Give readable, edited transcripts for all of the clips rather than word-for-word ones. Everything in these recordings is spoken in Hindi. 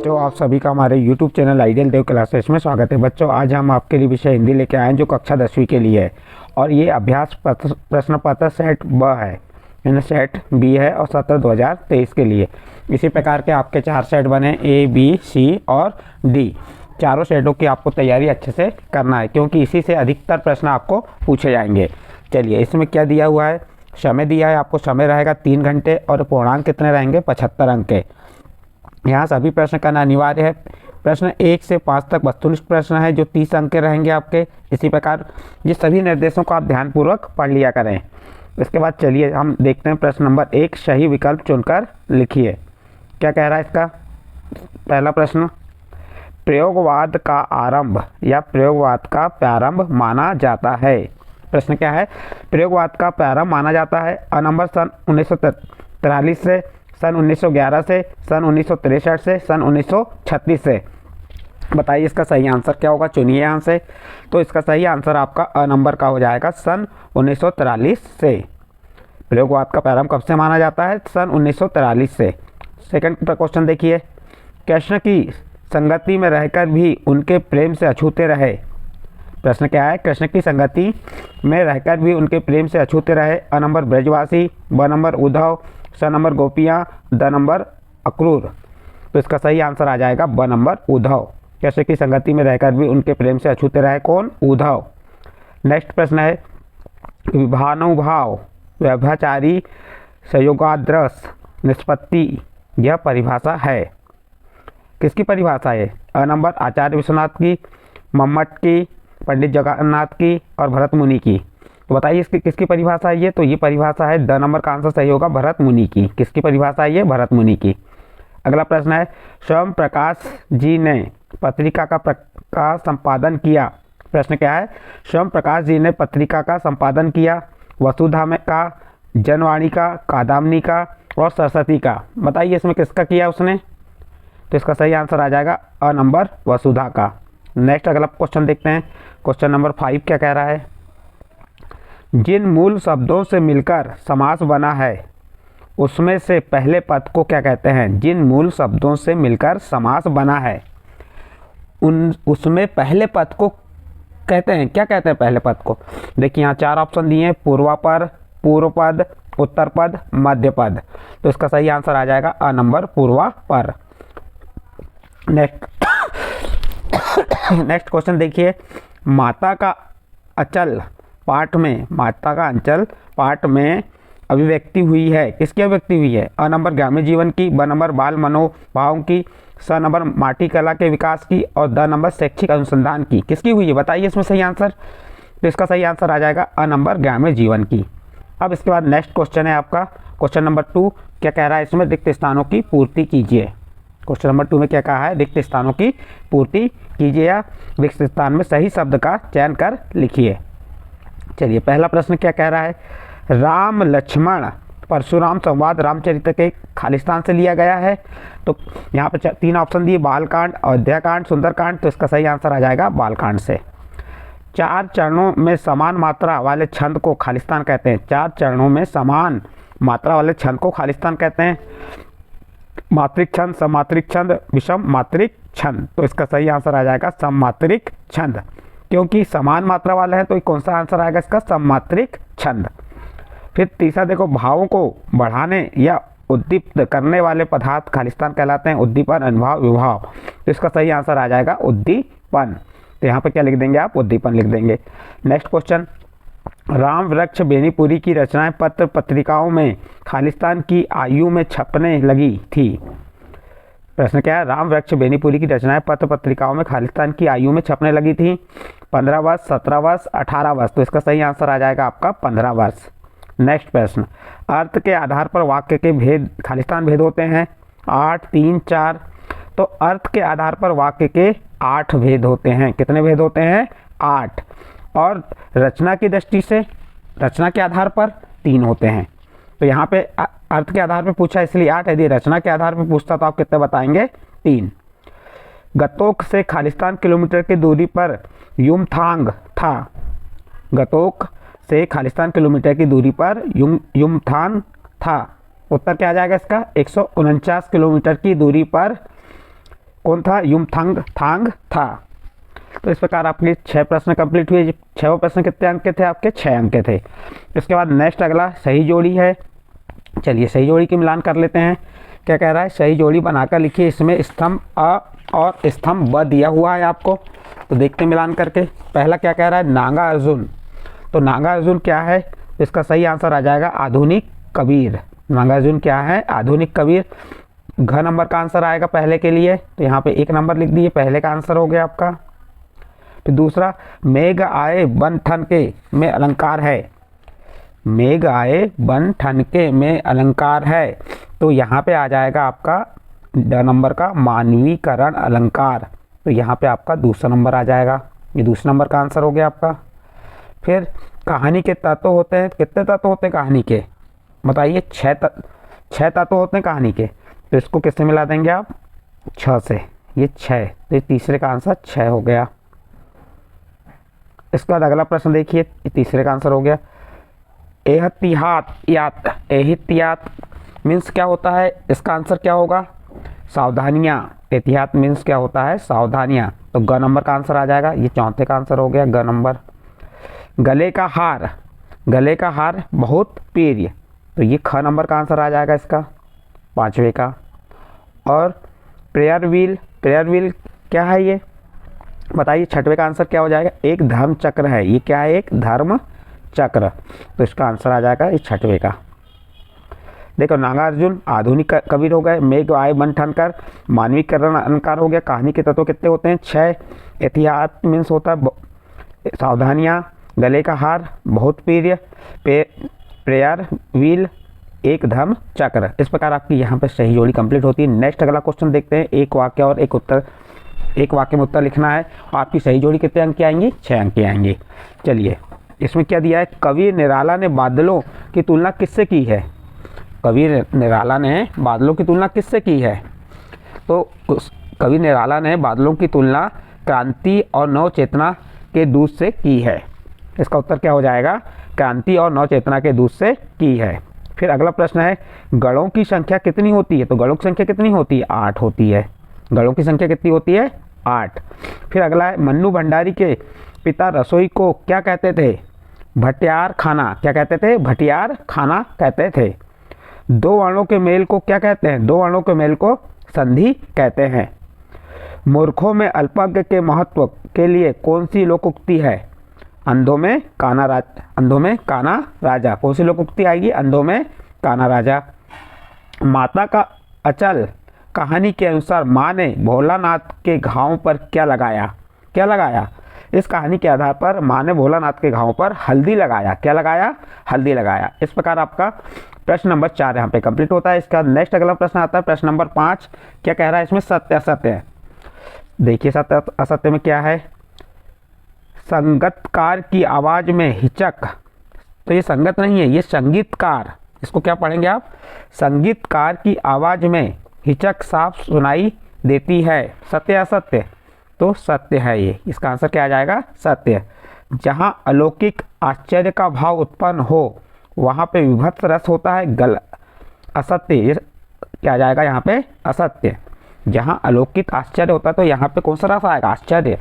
बच्चों, आप सभी का हमारे YouTube चैनल आइडियल देव क्लासेस में स्वागत है। बच्चों, आज हम आपके लिए विषय हिंदी लेके आए हैं जो कक्षा 10वीं के लिए है और ये अभ्यास प्रश्न पत्र सेट ब है, यानी सेट बी है और सत्र 2023 के लिए। इसी प्रकार के आपके 4 सेट बने A, B, C और D। चारों सेटों की आपको तैयारी अच्छे से करना है क्योंकि इसी से अधिकतर प्रश्न आपको पूछे जाएंगे। चलिए, इसमें क्या दिया हुआ है, समय दिया है आपको। समय रहेगा 3 घंटे और पूर्णांक कितने रहेंगे, 75 अंक के। यहाँ सभी प्रश्न करना अनिवार्य है। प्रश्न 1 से 5 तक वस्तुनिष्ठ प्रश्न है जो 30 अंक के रहेंगे आपके। इसी प्रकार ये सभी निर्देशों को आप ध्यानपूर्वक पढ़ लिया करें। इसके बाद चलिए हम देखते हैं प्रश्न नंबर 1, सही विकल्प चुनकर लिखिए। क्या कह रहा है इसका पहला प्रश्न, प्रयोगवाद का आरंभ या प्रयोगवाद का प्रारंभ माना जाता है। प्रश्न क्या है, प्रयोगवाद का प्रारंभ माना जाता है। अ नंबर सन 1943 से, सन 1911 से, सन 1963 से, सन 1936 से। बताइए इसका सही आंसर क्या होगा, चुनिए यहाँ से। तो इसका सही आंसर आपका अ नंबर का हो जाएगा, सन 1943 से। प्रयोगवाद का प्रारंभ कब से माना जाता है, सन 1943 से। सेकंड क्वेश्चन देखिए, कृष्ण की संगति में रहकर भी उनके प्रेम से अछूते रहे। प्रश्न क्या है, कृष्ण की संगति में रहकर भी उनके प्रेम से अछूते रहे। अ नंबर ब्रजवासी, ब नंबर उद्धव, स नंबर गोपियाँ, द नंबर अक्रूर। तो इसका सही आंसर आ जाएगा ब नंबर उद्धव। कृष्ण की संगति में रहकर भी उनके प्रेम से अछूते रहे कौन, उद्धव। नेक्स्ट प्रश्न है, विभानुभाव, व्यभिचारी, संयोगाद्रस, निष्पत्ति, यह परिभाषा है। किसकी परिभाषा है। अ नंबर आचार्य विश्वनाथ की, मम्मट की, पंडित जगन्नाथ की और भरत मुनि की। तो बताइए इसकी किसकी परिभाषा है ये, तो ये परिभाषा है द नंबर का आंसर सही होगा, भरत मुनि की। किसकी परिभाषा है ये, भरत मुनि की। अगला प्रश्न है, स्वयं प्रकाश जी ने पत्रिका का संपादन किया। प्रश्न क्या है, स्वयं प्रकाश जी ने पत्रिका का संपादन किया। वसुधा में का, जनवाणी का, कादामनी का और सरस्वती का। बताइए इसमें किसका किया उसने, तो इसका सही आंसर आ जाएगा अ नंबर वसुधा का। नेक्स्ट अगला क्वेश्चन देखते हैं, क्वेश्चन नंबर 5 क्या कह रहा है, जिन मूल शब्दों से मिलकर समास बना है उसमें से पहले पद को क्या कहते हैं। जिन मूल शब्दों से मिलकर समास बना है उसमें पहले पद को कहते हैं, क्या कहते हैं पहले पद को। देखिए यहाँ 4 ऑप्शन दिए हैं, पूर्वापर, पूर्व पद, उत्तर पद, मध्य पद। तो इसका सही आंसर आ जाएगा अ नंबर पूर्वापर। नेक्स्ट क्वेश्चन देखिए, माता का अंचल पाठ में, माता का अंचल पाठ में अभिव्यक्ति हुई है। किसकी अभिव्यक्ति हुई है। अ नंबर ग्रामीण जीवन की, ब नंबर बाल मनोभावों की, स नंबर माटी कला के विकास की और द नंबर शैक्षिक अनुसंधान की। किसकी हुई है, बताइए इसमें सही आंसर। तो इसका सही आंसर आ जाएगा अ नंबर ग्रामीण जीवन की। अब इसके बाद नेक्स्ट क्वेश्चन है आपका क्वेश्चन नंबर 2। क्या कह रहा है इसमें, रिक्त स्थानों की पूर्ति कीजिए। क्वेश्चन नंबर 2 में क्या कहा है, रिक्त स्थानों की पूर्ति कीजिए या रिक्त स्थान में सही शब्द का चयन कर लिखिए। चलिए पहला प्रश्न क्या कह रहा है, राम लक्ष्मण परशुराम संवाद रामचरित्र के खालिस्तान से लिया गया है। तो यहाँ पे 3 ऑप्शन दिए, बालकांड, अयोध्याकांड, सुंदरकांड। तो इसका सही आंसर आ जाएगा बालकांड से। 4 चरणों में समान मात्रा वाले छंद को खालिस्तान कहते हैं। 4 चरणों में समान मात्रा वाले छंद को खालिस्तान कहते हैं। मात्रिक छंद, सममात्रिक छंद, विषम मात्रिक छंद। तो इसका सही आंसर आ जाएगा सममात्रिक छंद, क्योंकि समान मात्रा वाला है तो कौन सा आंसर आएगा इसका, सममात्रिक छंद। फिर तीसरा देखो, भावों को बढ़ाने या उद्दीपित करने वाले पदार्थ खालिस्तान कहलाते हैं। उद्दीपन, अनुभाव, विभाव। तो इसका सही आंसर आ जाएगा उद्दीपन। तो यहाँ पे क्या लिख देंगे आप, उद्दीपन लिख देंगे। नेक्स्ट क्वेश्चन, राम वृक्ष बेनीपुरी की रचनाएं पत्र पत्रिकाओं में खालिस्तान की आयु में छपने लगी थी। प्रश्न क्या है, राम वृक्ष बेनीपुरी की रचनाएं पत्र पत्रिकाओं में खालिस्तान की आयु में छपने लगी थी। 15 वर्ष, 17 वर्ष, 18 वर्ष। तो इसका सही आंसर आ जाएगा आपका 15 वर्ष। नेक्स्ट प्रश्न, अर्थ के आधार पर वाक्य के भेद खालिस्तान भेद होते हैं 8, 3, 4। तो अर्थ के आधार पर वाक्य के 8 भेद होते हैं। कितने भेद होते हैं, 8। और रचना की दृष्टि से, रचना के आधार पर 3 होते हैं। तो यहाँ पे अर्थ के आधार पर पूछा इसलिए 8, यदि रचना के आधार पर पूछता तो आप कितने बताएंगे, 3। गतोक से खालिस्तान किलोमीटर की दूरी पर युमथांग था। गतोक से खालिस्तान किलोमीटर की दूरी पर युमथांग था। उत्तर क्या आ जाएगा इसका, 149 किलोमीटर की दूरी पर कौन था? युमथांग थांग था। तो इस प्रकार आपके 6 प्रश्न कंप्लीट हुए। 6 प्रश्न कितने अंक के थे आपके? 6 अंक के थे। इसके बाद नेक्स्ट अगला सही जोड़ी है। चलिए सही जोड़ी की मिलान कर लेते हैं। क्या कह रहा है? सही जोड़ी बनाकर लिखिए। इसमें स्तंभ अ और स्तंभ ब दिया हुआ है आपको, तो देखते हैं मिलान करके। पहला क्या कह रहा है? नागा अर्जुन। तो नागा अर्जुन क्या है? तो इसका सही आंसर आ जाएगा आधुनिक कबीर। नागा अर्जुन क्या है? आधुनिक कबीर। घ नंबर का आंसर आएगा पहले के लिए, तो यहाँ पे 1 नंबर लिख दिए, पहले का आंसर हो गया आपका। फिर दूसरा, मेघ आए बन ठनके में अलंकार है। मेघ आए बन ठनके में अलंकार है, तो यहाँ पे आ जाएगा आपका ड नंबर का मानवीकरण अलंकार। तो यहाँ पे आपका दूसरा नंबर आ जाएगा। ये दूसरे नंबर का आंसर हो गया आपका। फिर कहानी के तत्व होते हैं। कितने तत्व होते हैं कहानी के? बताइए। 6 तत्व होते हैं कहानी के। तो इसको किससे मिला देंगे आप? 6 से। ये 6, तो ये तीसरे का आंसर 6 हो गया। इसके बाद अगला प्रश्न देखिए, तीसरे का आंसर हो गया एहतियात मीन्स क्या होता है? इसका आंसर क्या होगा? सावधानियाँ। एहतियात मीन्स क्या होता है? सावधानियाँ। तो ग नंबर का आंसर आ जाएगा। ये चौथे का आंसर हो गया, ग नंबर। गले का हार। गले का हार बहुत प्रिय, तो ये ख नंबर का आंसर आ जाएगा इसका, 5वें का। और प्रेयर व्हील। प्रेयर व्हील क्या है ये? बताइए। 6वें का आंसर क्या हो जाएगा? एक धर्म चक्र है। ये क्या है? एक धर्म चक्र। तो इसका आंसर आ जाएगा इस 6वें का। देखो, नागार्जुन आधुनिक कबीर हो गए, मेघ आए बन ठनकर मानवीकरण अलंकार हो गया। कहानी के तत्व कितने होते हैं? 6। एहतियात मीन्स होता है सावधानियाँ। गले का हार बहुत प्रिय। प्रेयर व्हील एक धर्म चक्र। इस प्रकार आपकी यहाँ पे सही जोड़ी कंप्लीट होती है। नेक्स्ट अगला क्वेश्चन देखते हैं। एक वाक्य और एक उत्तर, एक वाक्य में उत्तर लिखना है। और आपकी सही जोड़ी कितने अंक की आएंगी? 6 अंक की आएंगी। चलिए, इसमें क्या दिया है? कवि निराला ने बादलों की तुलना किससे की है? कवि निराला ने बादलों की तुलना किससे की है? तो कवि निराला ने बादलों की तुलना क्रांति और नव चेतना के दूत से की है। इसका उत्तर क्या हो जाएगा? क्रांति और नव चेतना के दूत से की है। फिर अगला प्रश्न है, गणों की संख्या कितनी होती है? तो गणों की संख्या कितनी होती है? 8 होती है। गणों की संख्या कितनी होती है? 8। फिर अगला है, मन्नू भंडारी के पिता रसोई को क्या कहते थे? भटियार खाना। क्या कहते थे? भटियार खाना कहते थे। 2 वर्णों के मेल को क्या कहते हैं? 2 वर्णों के मेल को संधि कहते हैं। मूर्खों में अल्पज्ञ के महत्व के लिए कौन सी लोकोक्ति है? अंधों में काना राजा। कौन सी लोकोक्ति आएगी? अंधों में काना राजा। माता का अचल कहानी के अनुसार माँ ने भोलानाथ के घावों पर क्या लगाया? क्या लगाया? इस कहानी के आधार पर माँ ने भोलानाथ के घावों पर हल्दी लगाया। क्या लगाया? हल्दी लगाया। इस प्रकार आपका प्रश्न नंबर 4 यहाँ पे कंप्लीट होता है। इसका नेक्स्ट अगला प्रश्न आता है प्रश्न नंबर 5। क्या कह रहा है इसमें? सत्य असत्य है। देखिए, सत्य असत्य में क्या है? संगीतकार की आवाज़ में हिचक। तो ये संगत नहीं है, ये संगीतकार। इसको क्या पढ़ेंगे आप? संगीतकार की आवाज़ में हिचक साफ सुनाई देती है। सत्य असत्य? तो सत्य है ये। इसका आंसर क्या आ जाएगा? सत्य। जहाँ अलौकिक आश्चर्य का भाव उत्पन्न हो वहाँ पे विभत्स रस होता है। असत्य। ये क्या आ जाएगा यहाँ पे? असत्य। जहाँ अलौकिक आश्चर्य होता है तो यहाँ पे कौन सा रस आएगा? आश्चर्य,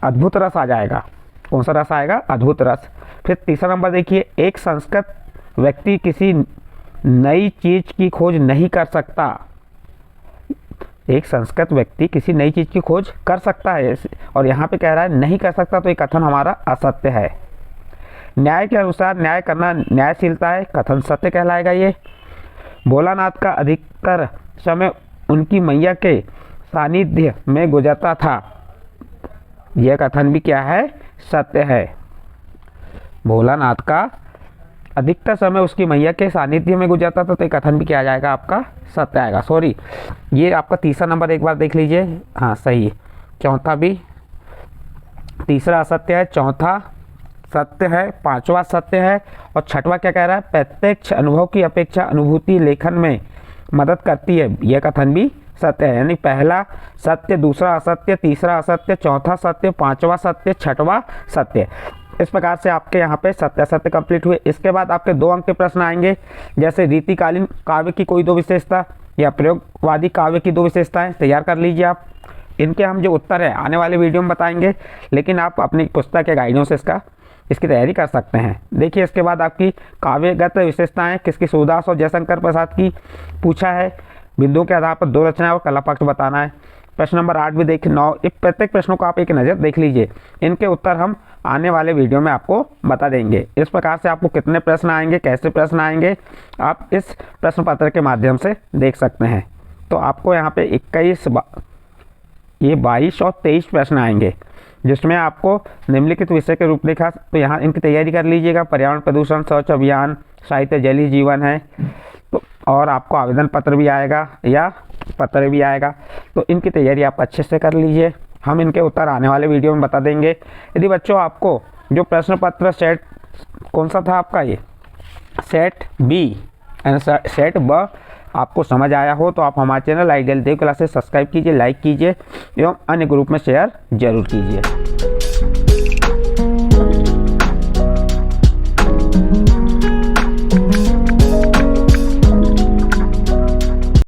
अद्भुत रस आ जाएगा। कौन सा रस आएगा? अद्भुत रस। फिर तीसरा नंबर देखिए, एक संस्कृत व्यक्ति किसी नई चीज़ की खोज नहीं कर सकता। एक संस्कृत व्यक्ति किसी नई चीज़ की खोज कर सकता है, और यहाँ पे कह रहा है नहीं कर सकता, तो ये कथन हमारा असत्य है। न्याय के अनुसार न्याय करना न्यायशीलता है, कथन सत्य कहलाएगा ये। भोलानाथ का अधिकतर समय उनकी मैया के सानिध्य में गुजरता था, यह कथन भी क्या है? सत्य है। भोलानाथ का अधिकतर समय उसकी मैया के सानिध्य में गुजरता था, तो ये कथन भी क्या आ जाएगा आपका? सत्य आएगा। सॉरी, ये आपका तीसरा नंबर एक बार देख लीजिए। हाँ सही है। चौथा भी, तीसरा असत्य है, चौथा सत्य है, 5वां सत्य है, और 6वां क्या कह रहा है? प्रत्यक्ष अनुभव की अपेक्षा अनुभूति लेखन में मदद करती है, यह कथन भी सत्य है। यानी पहला सत्य, दूसरा असत्य, तीसरा असत्य, चौथा सत्य, 5वां सत्य, 6वां सत्य। इस प्रकार से आपके यहाँ पे सत्य असत्य कंप्लीट हुए। इसके बाद आपके 2 अंक के प्रश्न आएंगे, जैसे रीतिकालीन काव्य की कोई 2 विशेषता, या प्रयोगवादी काव्य की 2 विशेषताएं तैयार कर लीजिए आप। इनके हम जो उत्तर है आने वाले वीडियो में बताएंगे, लेकिन आप अपनी पुस्तक या गाइडों से इसकी तैयारी कर सकते हैं। देखिए, इसके बाद आपकी काव्यगत विशेषताएं किसकी सूरदास और जयशंकर प्रसाद की पूछा है। बिंदुओं के आधार पर 2 रचनाएं और कला पक्ष बताना है। प्रश्न नंबर 8 भी देखिए, 9 प्रत्येक प्रश्नों को आप एक नज़र देख लीजिए। इनके उत्तर हम आने वाले वीडियो में आपको बता देंगे। इस प्रकार से आपको कितने प्रश्न आएंगे, कैसे प्रश्न आएंगे, आप इस प्रश्न पत्र के माध्यम से देख सकते हैं। तो आपको यहाँ पे 22 और 23 प्रश्न आएंगे, जिसमें आपको निम्नलिखित विषय के रूपरेखा, तो यहाँ इनकी तैयारी कर लीजिएगा। पर्यावरण प्रदूषण, स्वच्छ अभियान, साहित्य, जल ही जीवन है, तो और आपको आवेदन पत्र भी आएगा या पत्र भी आएगा। तो इनकी तैयारी आप अच्छे से कर लीजिए। हम इनके उत्तर आने वाले वीडियो में बता देंगे। यदि बच्चों आपको जो प्रश्न पत्र सेट कौन सा था आपका, ये सेट बी यानी सेट ब आपको समझ आया हो, तो आप हमारे चैनल आइडियल देव क्लासेस सब्सक्राइब कीजिए, लाइक कीजिए एवं अन्य ग्रुप में शेयर जरूर कीजिए।